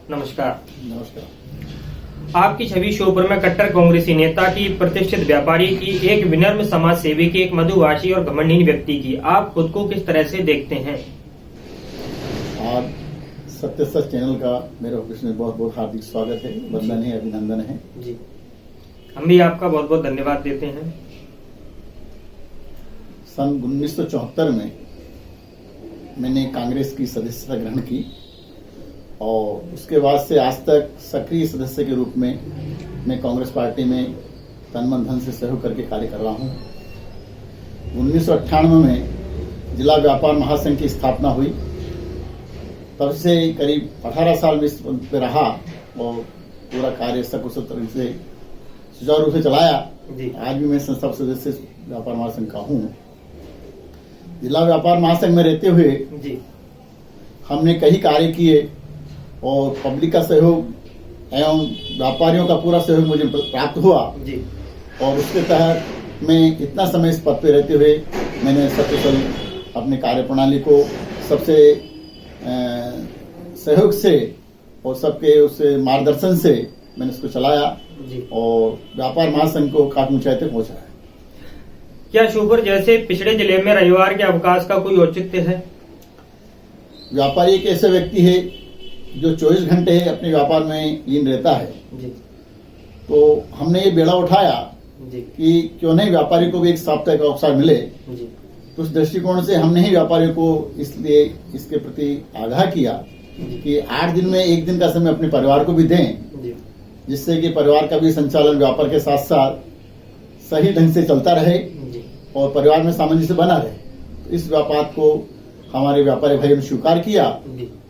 नमस्कार। आपकी छवि शोपुर में कट्टर कांग्रेसी नेता की, प्रतिष्ठित व्यापारी की, एक विनम्र समाज सेवी की, एक मधुभाषी और घमंडहीन व्यक्ति की, आप खुद को किस तरह से देखते हैं? आज सत्य सच चैनल का मेरे ऑफिस में बहुत बहुत हार्दिक स्वागत है, वंदन है, अभिनंदन है जी। हम भी आपका बहुत बहुत धन्यवाद देते हैं। सन 1974 में मैंने कांग्रेस की सदस्यता ग्रहण की और उसके बाद से आज तक सक्रिय सदस्य के रूप में मैं कांग्रेस पार्टी में तन मन धन से सहयोग करके कार्य कर रहा हूं। 1998 में जिला व्यापार महासंघ की स्थापना हुई, तब से करीब 18 साल में इस पद पे रहा और पूरा कार्य सकुशल तरीके से सुचारू रूप से चलाया। आज भी मैं संस्थापक सदस्य व्यापार महासंघ का हूँ। जिला व्यापार महासंघ में रहते हुए हमने कई कार्य किए और पब्लिक का सहयोग एवं व्यापारियों का पूरा सहयोग मुझे प्राप्त हुआ और उसके तहत मैं इतना समय इस पद पे रहते हुए मैंने सकुशल अपने कार्य प्रणाली को सबसे सहयोग से और सबके उस मार्गदर्शन से मैंने इसको चलाया और व्यापार महासंघ को काफी ऊंचाई तक पहुंचाया। क्या शोपुर जैसे पिछड़े जिले में रविवार के अवकाश का कोई औचित्य है? व्यापारी एक ऐसे व्यक्ति है जो 24 घंटे अपने व्यापार में लीन रहता है तो हमने ये बेड़ा उठाया कि क्यों नहीं व्यापारी को भी एक साप्ताहिक अवसर मिले। तो उस दृष्टिकोण से हमने ही व्यापारियों को इसलिए इसके प्रति आगाह किया कि 8 दिन में 1 दिन का समय अपने परिवार को भी दें, जिससे कि परिवार का भी संचालन व्यापार के साथ साथ सही ढंग से चलता रहे और परिवार में सामंजस्य बना रहे। तो इस व्यापार को हमारे व्यापारी भाइयों ने स्वीकार किया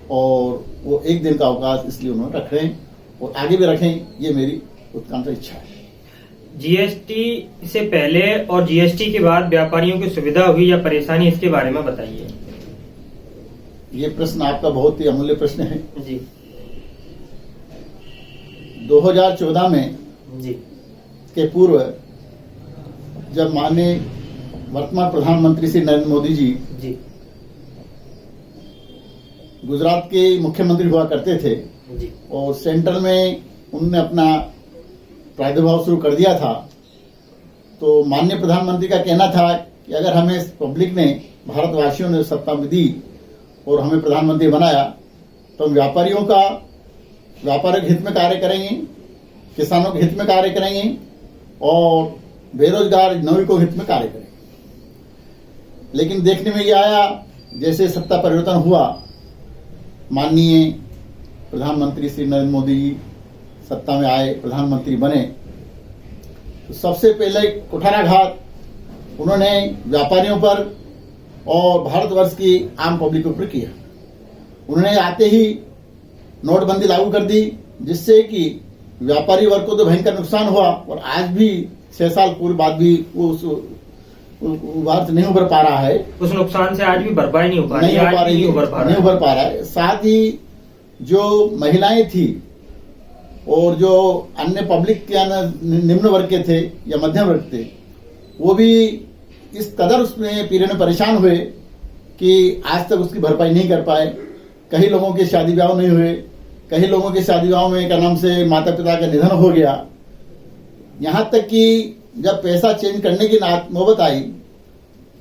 और वो 1 दिन का अवकाश इसलिए उन्होंने रख रहे हैं और आगे भी रखें, ये मेरी उत्कंठा इच्छा है। जीएसटी से पहले और जीएसटी के बाद व्यापारियों की सुविधा हुई या परेशानी, इसके बारे में बताइए। ये प्रश्न आपका बहुत ही अमूल्य प्रश्न है जी। 2014 में के पूर्व जब माननीय वर्तमान प्रधानमंत्री श्री नरेंद्र मोदी जी गुजरात के मुख्यमंत्री हुआ करते थे और सेंट्रल में उन्होंने अपना प्रादुर्भाव शुरू कर दिया था, तो माननीय प्रधानमंत्री का कहना था कि अगर हमें पब्लिक ने, भारतवासियों ने सत्ता में दी और हमें प्रधानमंत्री बनाया तो हम व्यापारियों का व्यापारिक हित में कार्य करेंगे, किसानों के हित में कार्य करेंगे और बेरोजगार नागरिकों के हित में कार्य करेंगे। लेकिन देखने में ये आया जैसे सत्ता परिवर्तन हुआ, माननीय प्रधानमंत्री श्री नरेंद्र मोदी जी सत्ता में आए, प्रधानमंत्री बने, तो सबसे पहले कुठाराघात उन्होंने व्यापारियों पर और भारतवर्ष की आम पब्लिक के ऊपर किया। उन्होंने आते ही नोटबंदी लागू कर दी, जिससे कि व्यापारी वर्ग को तो भयंकर नुकसान हुआ और आज भी 6 साल पूर्व बाद भी उस उभार नहीं उभर पा रहा है। उस नुकसान से आज भी भरपाई नहीं उभर पा रहा है। साथ ही जो महिलाएं थी और जो अन्य पब्लिक के निम्न वर्ग के थे या मध्यम वर्ग थे, वो भी इस कदर उसमें पीड़न में परेशान हुए कि आज तक उसकी भरपाई नहीं कर पाए। कई लोगों के शादी ब्याह नहीं हुए, कई लोगों के शादी ब्याह में क्या नाम से माता पिता का निधन हो गया। यहां तक कि जब पैसा चेंज करने की नौबत आई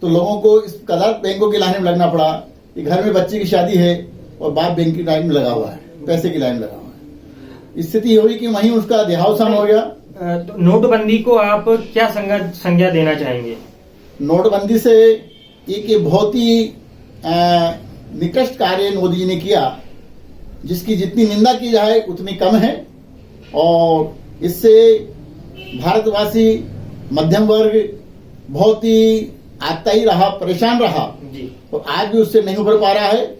तो लोगों को इस कदर बैंकों की लाइन में लगना पड़ा कि घर में बच्चे की शादी है और बाप बैंक की लाइन में लगा हुआ है, पैसे की लाइन में लगा हुआ है। स्थिति हुई कि वहीं उसका देहावसान हो गया। तो नोटबंदी को आप क्या संज्ञा देना चाहेंगे? नोटबंदी से एक बहुत ही निकृष्ट कार्य मोदी जी ने किया, जिसकी जितनी निंदा की जाए उतनी कम है और इससे भारतवासी मध्यम वर्ग बहुत ही आताही रहा, परेशान रहा और आज भी उससे नहीं उभर पा रहा है।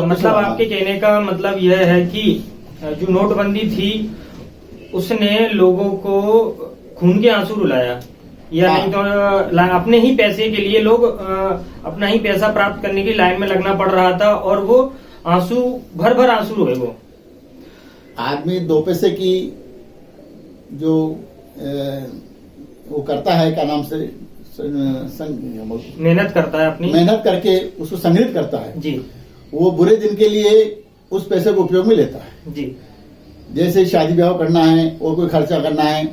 मतलब आपके कहने का मतलब यह है कि जो नोटबंदी थी उसने लोगों को खून के आंसू रुलाया, या नहीं तो अपने ही पैसे के लिए लोग अपना ही पैसा प्राप्त करने की लाइन में लगना पड़ रहा था और वो आंसू भर भर आंसू रोए वो। आदमी 2 पैसे की जो वो करता है, क्या नाम से मेहनत करता है, अपनी मेहनत करके उसको संग्रहित करता है जी, वो बुरे दिन के लिए उस पैसे को उपयोग में लेता है। जी, जैसे शादी ब्याह करना है और कोई खर्चा करना है,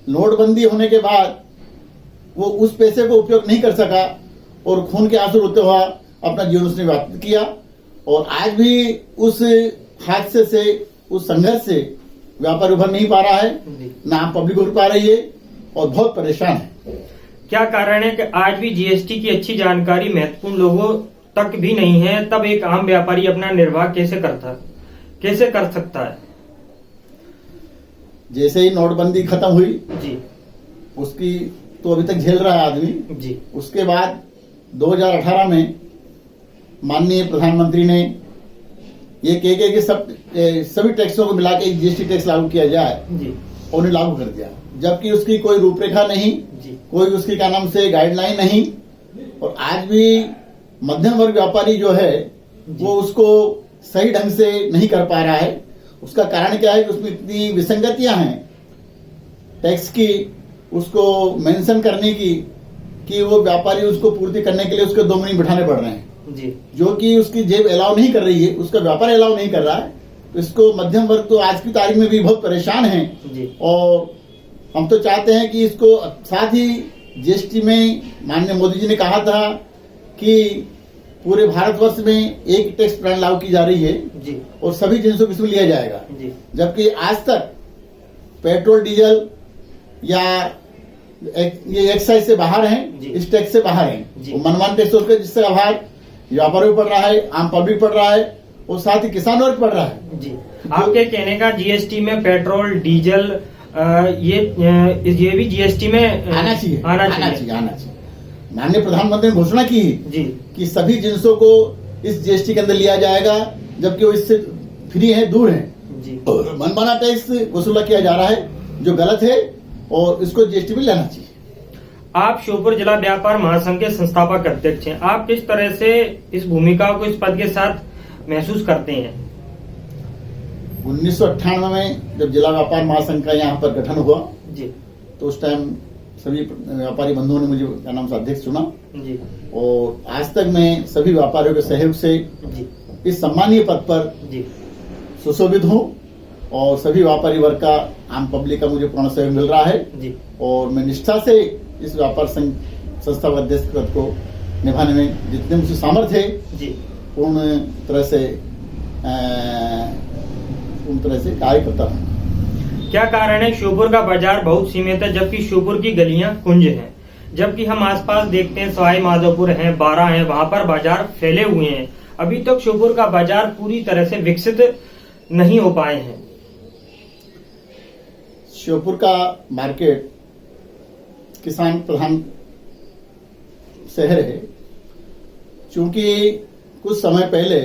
नोटबंदी होने के बाद वो उस पैसे को उपयोग नहीं कर सका और खून के आंसू रोते हुआ अपना जीवन उसने व्यतीत किया। और आज भी उस हादसे से, उस संघर्ष से व्यापारी उभर नहीं पा रहा है, ना पब्लिक उभर पा रही है और बहुत परेशान है। क्या कारण है कि आज भी जीएसटी की अच्छी जानकारी महत्वपूर्ण लोगों तक भी नहीं है, तब एक आम व्यापारी अपना निर्वाह कैसे कर सकता है? जैसे ही नोटबंदी खत्म हुई जी, उसकी तो अभी तक झेल रहा है आदमी। जी, उसके बाद 2018 में माननीय प्रधानमंत्री ने ये कह कि सभी टैक्सों को मिला के जीएसटी टैक्स लागू किया जाए, जी, और उन्हें लागू कर दिया, जबकि उसकी कोई रूपरेखा नहीं, जी, कोई उसकी क्या नाम से गाइडलाइन नहीं। और आज भी मध्यम वर्ग व्यापारी जो है वो उसको सही ढंग से नहीं कर पा रहा है। उसका कारण क्या है कि उसमें इतनी विसंगतियां हैं टैक्स की, उसको मेंशन करने की, कि वो व्यापारी उसको पूर्ति करने के लिए उसके 2 महीने बिठाने पड़ रहे हैं जी, जो कि उसकी जेब अलाउ नहीं कर रही है, उसका व्यापार अलाउ नहीं कर रहा है। तो इसको मध्यम वर्ग तो आज की तारीख में भी बहुत परेशान है। जी, और हम तो चाहते हैं कि इसको साथ ही जीएसटी में माननीय मोदी जी ने कहा था कि पूरे भारतवर्ष में एक टैक्स प्रणाली लागू की जा रही है जी, और सभी जिनिसों को इसमें लिया जाएगा, जी, जबकि आज तक पेट्रोल डीजल या ये एक्साइज से बाहर हैं, जी। इस टैक्स से बाहर हैं। जी। वो मनमानी टैक्स होकर जिससे आभार व्यापारी भी पड़ रहा है, आम पब्लिक पड़ रहा है और साथ ही किसान वर्ग पड़ रहा है। जी। आपके कहने का जीएसटी में पेट्रोल डीजल ये भी जीएसटी में आना चाहिए। आना चाहिए। माननीय प्रधानमंत्री ने घोषणा की जी, कि सभी जिनिसों को इस जीएसटी के अंदर लिया जाएगा, जबकि वो इससे फ्री है, दूर है। जी, और मनमाना टैक्स वसूला किया जा रहा है जो गलत है और इसको जीएसटी में लाना चाहिए। आप श्योपुर जिला व्यापार महासंघ के संस्थापक अध्यक्ष हैं। आप किस तरह से इस भूमिका को इस पद के साथ महसूस करते हैं? 1998 में जब जिला व्यापार महासंघ का यहाँ पर गठन हुआ जी, तो उस टाइम सभी व्यापारी बंधुओं ने मुझे क्या नाम से अध्यक्ष चुना जी, और आज तक मैं सभी व्यापारियों के सहयोग से जी, इस सम्मानीय पद पर जी, सुशोभित हूँ और सभी व्यापारी वर्ग का, आम पब्लिक का मुझे पूर्ण सहयोग मिल रहा है जी। और मैं निष्ठा से इस व्यापार संघ संस्था अध्यक्ष पद को निभाने में जितने मुझे सामर्थ्य है जी, पूर्ण तरह से कार्य करता हूँ। क्या कारण है श्योपुर का बाजार बहुत सीमित है, जबकि श्योपुर की गलियां कुंज हैं? जबकि हम आसपास देखते हैं सवाई माधोपुर है, बारा है, वहां पर बाजार फैले हुए हैं। अभी तक श्योपुर का बाजार पूरी तरह से विकसित नहीं हो पाए हैं। श्योपुर का मार्केट किसान प्रधान शहर है, क्योंकि कुछ समय पहले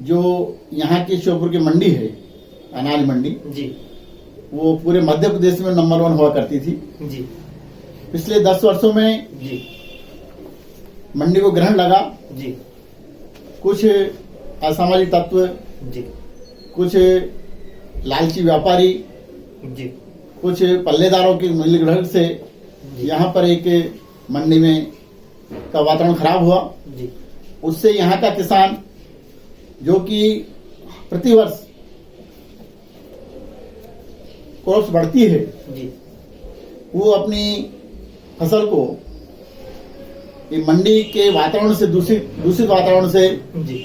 जो यहाँ की श्योपुर की मंडी है, अनाज मंडी जी, वो पूरे मध्य प्रदेश में नंबर 1 हुआ करती थी। जी, पिछले 10 वर्षों में जी, मंडी को ग्रहण लगा। जी, कुछ असामाजिक तत्व, जी, कुछ लालची व्यापारी, जी, कुछ पल्लेदारों की मिलग्रहण से यहाँ पर एक मंडी में का वातावरण खराब हुआ। जी, उससे यहाँ का किसान जो कि प्रतिवर्ष क्रॉप्स बढ़ती है, जी, वो अपनी फसल को ये मंडी के वातावरण से दूषित वातावरण से जी,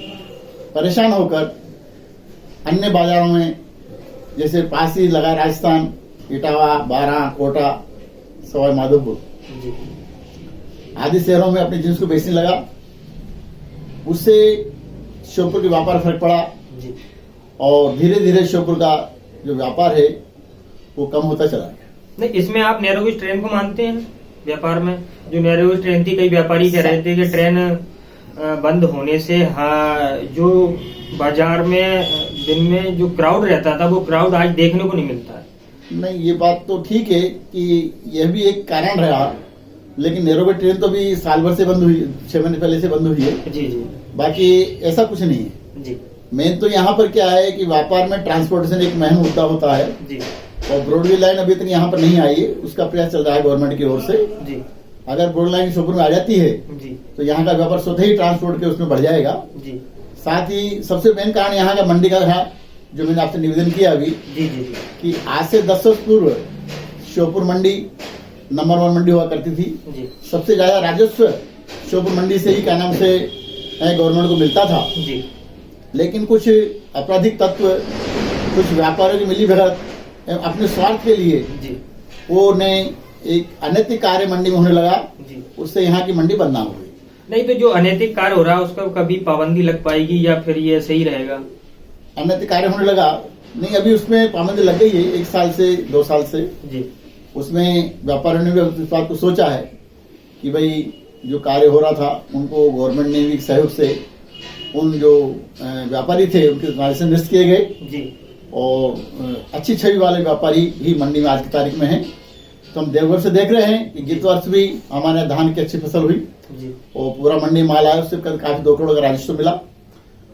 परेशान होकर अन्य बाजारों में, जैसे पास ही लगा राजस्थान, इटावा, बारा, कोटा, सवाई माधोपुर जी, आदि शहरों में अपने जिनिस को बेचने लगा। उससे श्योपुर के व्यापार फर्क पड़ा जी। और धीरे धीरे श्योपुर का जो व्यापार है वो कम होता चला गया। नहीं, इसमें आप नैरोगेज ट्रेन को मानते हैं व्यापार में? जो नैरोगेज ट्रेन थी, कई व्यापारी कह रहे थे कि ट्रेन बंद होने से जो बाजार में दिन में जो क्राउड रहता था वो क्राउड आज देखने को नहीं मिलता है। नहीं, ये बात तो ठीक है कि यह भी एक कारण रहा, लेकिन नैरोगेज ट्रेन तो भी साल भर से बंद हुई, 6 महीने पहले से बंद हुई है। जी, जी, बाकी ऐसा कुछ नहीं है। जी। मेन तो यहाँ पर क्या है कि व्यापार में ट्रांसपोर्टेशन एक मेन मुद्दा होता है जी और ब्रॉडगेज लाइन अभी तक यहाँ पर नहीं आई है, उसका प्रयास चल रहा है गवर्नमेंट की ओर से। जी अगर ब्रॉड लाइन श्योपुर में आ जाती है जी तो यहाँ का व्यापार स्वतः ही ट्रांसपोर्ट के उसमें बढ़ जाएगा। जी साथ ही सबसे मेन कारण यहाँ का मंडी का था, जो मैंने आपसे निवेदन किया अभी जी जी कि आज से 10 वर्ष पूर्व श्योपुर मंडी नंबर 1 मंडी हुआ करती थी। जी सबसे ज्यादा राजस्व श्योपुर मंडी से ही क्या नाम से गवर्नमेंट को मिलता था। जी लेकिन कुछ आपराधिक तत्व, कुछ व्यापारियों की मिलीभगत अपने स्वार्थ के लिए जी वो ने एक अनैतिक कार्य मंडी में होने लगा, जी। उससे यहाँ की मंडी बदनाम हुई। नहीं तो जो अनैतिक कार्य हो रहा है उसका कभी पाबंदी लग पाएगी या फिर ये सही रहेगा? अनैतिक कार्य होने लगा नहीं, अभी उसमें पाबंदी लग गई है 1 साल से 2 साल से। जी उसमें व्यापारियों ने भी इस बात को सोचा है कि भाई जो कार्य हो रहा था उनको गवर्नमेंट ने भी सहयोग से उन जो व्यापारी थे उनके लाइसेंस निरस्त किए गए जी और अच्छी छवि वाले व्यापारी ही मंडी में आज की तारीख में हैं। तो हम देवघर से देख रहे हैं कि गत वर्ष भी हमारे यहाँ धान की अच्छी फसल हुई जी और पूरा मंडी में माल आया, उससे काफी 2 करोड़ का राजस्व मिला।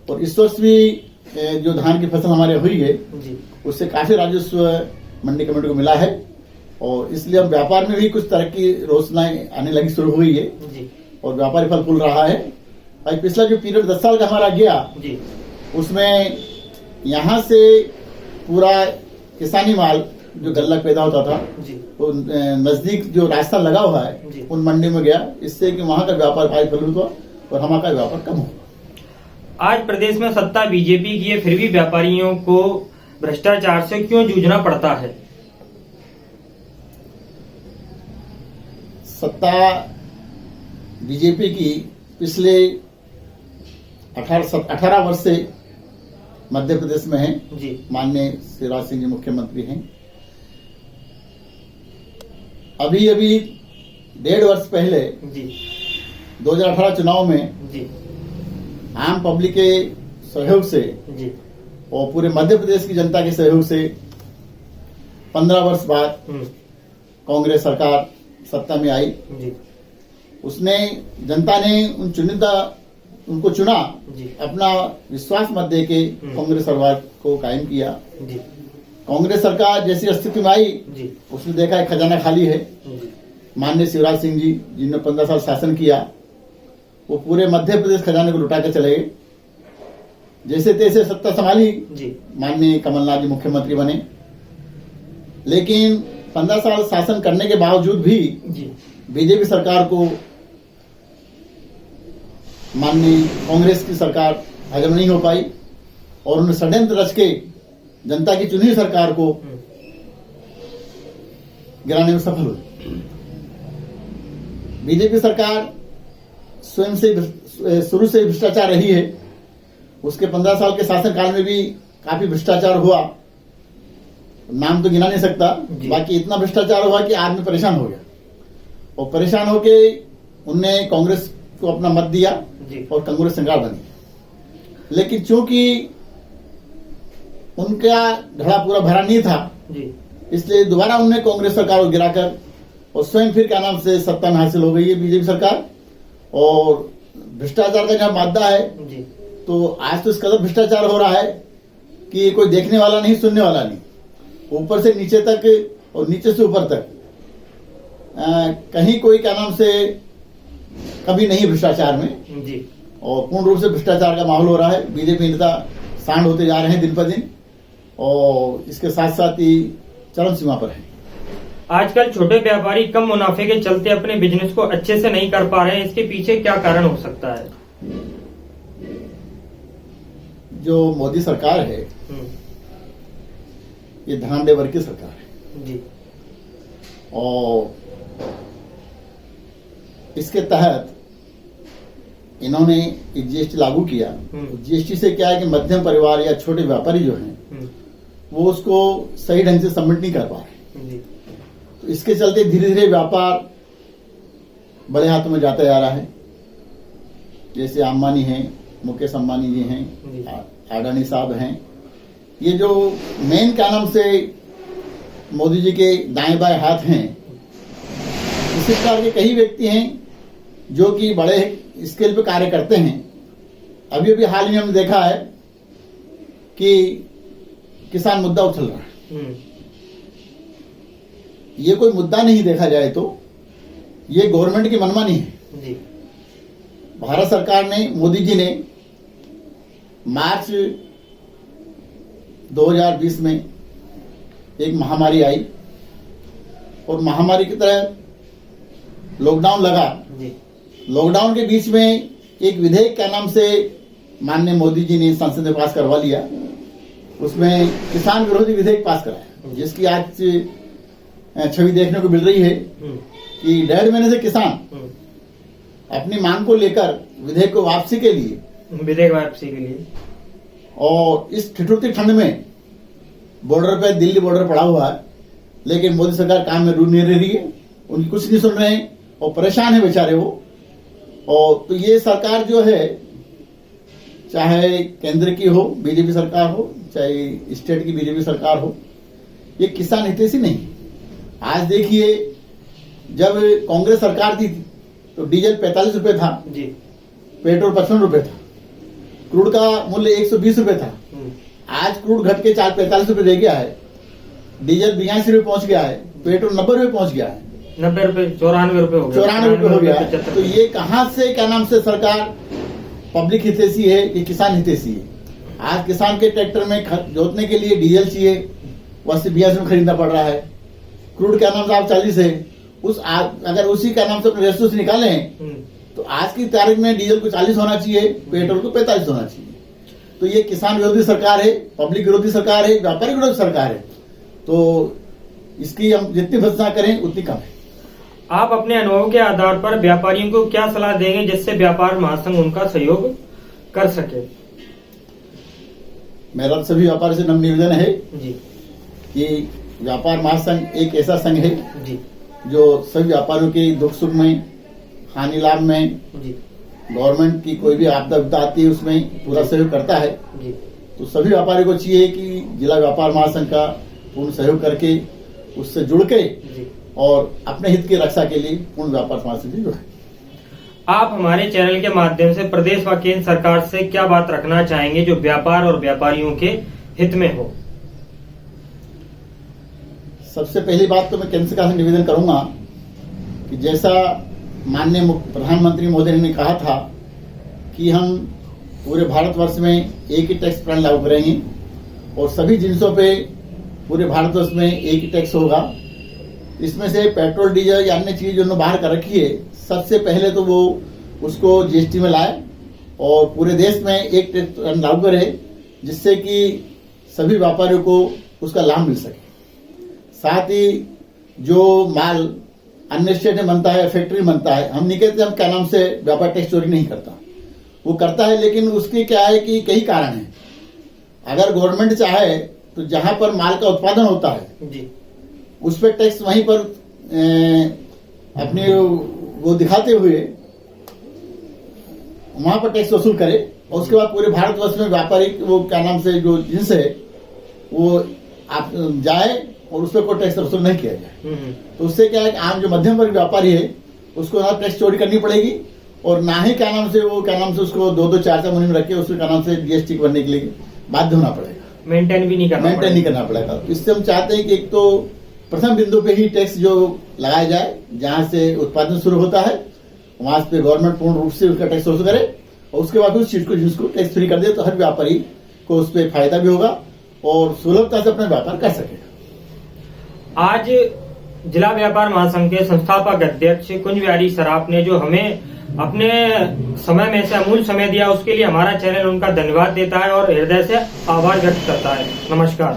और इस वर्ष भी जो धान की फसल हमारे हुई है जी उससे काफी राजस्व मंडी कमेटी को मिला है और इसलिए हम व्यापार में भी कुछ तरक्की रोशनाएं आने लगी शुरू हुई है जी और व्यापारी फल फूल रहा है। भाई पिछला जो पीरियड 10 साल का हमारा गया जी उसमें यहाँ से पूरा किसानी माल जो गल्ला पैदा होता था जी वो नजदीक जो रास्ता लगा हुआ है जी। उन मंडी में गया, इससे कि वहां का व्यापार भाई फलूत हुआ और हमारा व्यापार कम हुआ। आज प्रदेश में सत्ता बीजेपी की है, फिर भी व्यापारियों को भ्रष्टाचार से क्यों जूझना पड़ता है? सत्ता बीजेपी की पिछले 18 वर्ष से मध्य प्रदेश में है। जी माननीय शिवराज सिंह जी मुख्यमंत्री हैं। अभी 1.5 वर्ष पहले जी 2018 चुनाव में जी आम पब्लिक के सहयोग से जी और पूरे मध्य प्रदेश की जनता के सहयोग से 15 वर्ष बाद कांग्रेस सरकार सत्ता में आई। जी उसने जनता ने उन चुनिंदा उनको चुना, जी अपना विश्वास मत दे के कांग्रेस सरकार को कायम किया। जी कांग्रेस सरकार जैसी अस्तित्व में आई जी उसने देखा है खजाना खाली है। जी माननीय शिवराज सिंह जी जिन्होंने 15 साल शासन किया वो पूरे मध्य प्रदेश खजाने को लुटा के चले गए। जैसे तैसे सत्ता संभाली, जी माननीय कमलनाथ जी मुख्यमंत्री बने, लेकिन 15 साल शासन करने के बावजूद भी जी बीजेपी सरकार को माननीय कांग्रेस की सरकार हजम नहीं हो पाई और उन्हें षड्यंत्र रच के जनता की चुनी सरकार को गिराने में सफल हुई। बीजेपी सरकार स्वयं से शुरू से भ्रष्टाचार रही है। उसके 15 साल के शासनकाल में भी काफी भ्रष्टाचार हुआ, नाम तो गिना नहीं सकता। बाकी इतना भ्रष्टाचार हुआ कि आदमी परेशान हो गया और परेशान होके उनने कांग्रेस को अपना मत दिया और कांग्रेस सरकार बनी। लेकिन चूंकि उनका घड़ा पूरा भरा नहीं था इसलिए दोबारा उन्होंने कांग्रेस सरकार को गिराकर और स्वयं फिर क्या नाम से सत्ता में हासिल हो गई है बीजेपी सरकार। और भ्रष्टाचार का जब मादा है तो आज तो इस कदर भ्रष्टाचार हो रहा है कि कोई देखने वाला नहीं, सुनने वाला नहीं, ऊपर से नीचे तक और नीचे से ऊपर तक कहीं कोई क्या नाम से कभी नहीं भ्रष्टाचार में जी और पूर्ण रूप से भ्रष्टाचार का माहौल हो रहा है। बीजेपी नेता सांड होते जा रहे हैं दिन पर दिन और इसके साथ साथ ही चरम सीमा पर है। आजकल छोटे व्यापारी कम मुनाफे के चलते अपने बिजनेस को अच्छे से नहीं कर पा रहे हैं, इसके पीछे क्या कारण हो सकता है? जो मोदी सरकार है ये धनाढ्य वर्ग की सरकार है जी और इसके तहत इन्होंने जीएसटी लागू किया। जीएसटी से क्या है कि मध्यम परिवार या छोटे व्यापारी जो हैं वो उसको सही ढंग से सबमिट नहीं कर पा रहे। तो इसके चलते धीरे धीरे व्यापार बड़े हाथों में जाता जा रहा है। जैसे अंबानी हैं, मुकेश अंबानी जी हैं, अडानी साहब हैं, ये जो मेन क्या नाम से मोदी जी के दाएं बाएं हाथ हैं, इसी प्रकार के कई व्यक्ति हैं जो कि बड़े स्केल पे कार्य करते हैं। अभी अभी हाल ही में हमने देखा है कि किसान मुद्दा उछल रहा है। ये कोई मुद्दा नहीं, देखा जाए तो ये गवर्नमेंट की मनमानी है जी। भारत सरकार ने, मोदी जी ने मार्च 2020 में एक महामारी आई और महामारी की तरह लॉकडाउन लगा जी। लॉकडाउन के बीच में एक विधेयक क्या नाम से माननीय मोदी जी ने संसद में पास करवा लिया। उसमें किसान विरोधी विधेयक पास कराया, जिसकी आज छवि देखने को मिल रही है कि 1.5 महीने से किसान अपनी मांग को लेकर विधेयक को वापसी के लिए और इस ठिठुरती ठंड में बॉर्डर पे, दिल्ली बॉर्डर पड़ा हुआ है, लेकिन मोदी सरकार काम में रू नहीं रही है, उनकी कुछ नहीं सुन रहे हैं और परेशान है बेचारे वो। और तो ये सरकार जो है, चाहे केंद्र की हो बीजेपी सरकार हो, चाहे स्टेट की बीजेपी सरकार हो, ये किसान हितैषी नहीं। आज देखिए, जब कांग्रेस सरकार थी तो डीजल 45 रुपए था जी, पेट्रोल 55 रुपए था, क्रूड का मूल्य 120 रुपए था। आज क्रूड घट के 45 रुपए रह गया है, डीजल 82 रुपए पहुंच गया है, पेट्रोल 90 रुपए पहुंच गया है, 90 रुपए 94 रुपए हो गया, 94 रुपए हो गया है। तो ये कहां से क्या नाम से सरकार पब्लिक हितैषी है, ये किसान हितैषी है। आज किसान के ट्रैक्टर में जोतने के लिए डीजल चाहिए, वो 80-82 में खरीदना पड़ रहा है। क्रूड क्या नाम से आप 40 है, अगर उसी का नाम से अपने रेस्टो से निकालें तो आज की तारीख में डीजल को 40 होना चाहिए, पेट्रोल को 45 होना चाहिए। तो ये किसान विरोधी सरकार है, पब्लिक विरोधी सरकार है, व्यापारी विरोधी सरकार है। तो इसकी हम जितनी भर्त्सना करें उतनी कम है। आप अपने अनुभव के आधार पर व्यापारियों को क्या सलाह देंगे जिससे व्यापार महासंघ उनका सहयोग कर सके? मेरा सभी व्यापारी से नम्र निवेदन है जी कि व्यापार महासंघ एक ऐसा संघ है जी, जो सभी व्यापारियों के दुख सुख में, हानि लाभ में, जी गवर्नमेंट की कोई भी आपदा विपदा आती है उसमें पूरा सहयोग करता है। जी। तो सभी व्यापारियों को चाहिए कि जिला व्यापार महासंघ का पूर्ण सहयोग करके उससे जुड़ के जी और अपने हित की रक्षा के लिए पूर्ण व्यापार महासंघ से जुड़े। आप हमारे चैनल के माध्यम से प्रदेश व केंद्र सरकार से क्या बात रखना चाहेंगे जो व्यापार और व्यापारियों के हित में हो? सबसे पहली बात तो मैं केंद्र सरकार से निवेदन करूंगा कि जैसा माननीय प्रधानमंत्री मोदी ने कहा था कि हम पूरे भारतवर्ष में एक ही टैक्स प्रणाली लागू करेंगे और सभी जिनसों पे पूरे भारतवर्ष में एक ही टैक्स होगा। इसमें से पेट्रोल, डीजल या अन्य चीज जो बाहर कर रखी है, सबसे पहले तो वो उसको जीएसटी में लाए और पूरे देश में एक टैक्स लागू करे, जिससे कि सभी व्यापारियों को उसका लाभ मिल सके। साथ ही जो माल अन्य स्टेट में बनता है, फैक्ट्री में बनता है, हम नहीं कहते हम क्या नाम से व्यापार टैक्स चोरी नहीं करता, वो करता है, लेकिन उसकी क्या है कि कई कारण है। अगर गवर्नमेंट चाहे तो जहां पर माल का उत्पादन होता है जी, उस पर टैक्स वहीं पर अपनी वो दिखाते हुए वहां पर टैक्स वसूल करे और उसके बाद पूरे भारतवर्ष में व्यापारी वो क्या नाम से जो जिन्स है वो आप जाए और उस पर कोई टैक्स वसूल नहीं किया जाए। तो उससे क्या है कि आम जो मध्यम वर्ग व्यापारी है उसको ना टैक्स चोरी करनी पड़ेगी और ना ही क्या नाम से वो क्या नाम से उसको 2-4 महीने में रख के उसको क्या नाम से जीएसटी भरने के लिए बाध्य होना पड़ेगा, मेंटेन नहीं करना पड़ेगा। इससे हम चाहते हैं कि एक तो प्रथम बिंदु पे ही टैक्स जो लगाया जाए, जहां से उत्पादन शुरू होता है वहां पे गवर्नमेंट पूर्ण रूप से उसका टैक्स वसूल करे और उसके बाद उस चीज को जिसको टैक्स फ्री कर दे तो हर व्यापारी को उस पर फायदा भी होगा और सुलभता से अपना व्यापार कर सकेगा। आज जिला व्यापार महासंघ के संस्थापक अध्यक्ष कुंज बिहारी सराफ ने जो हमें अपने समय में से अमूल्य समय दिया, उसके लिए हमारा चैनल उनका धन्यवाद देता है और हृदय से आभार व्यक्त करता है। नमस्कार।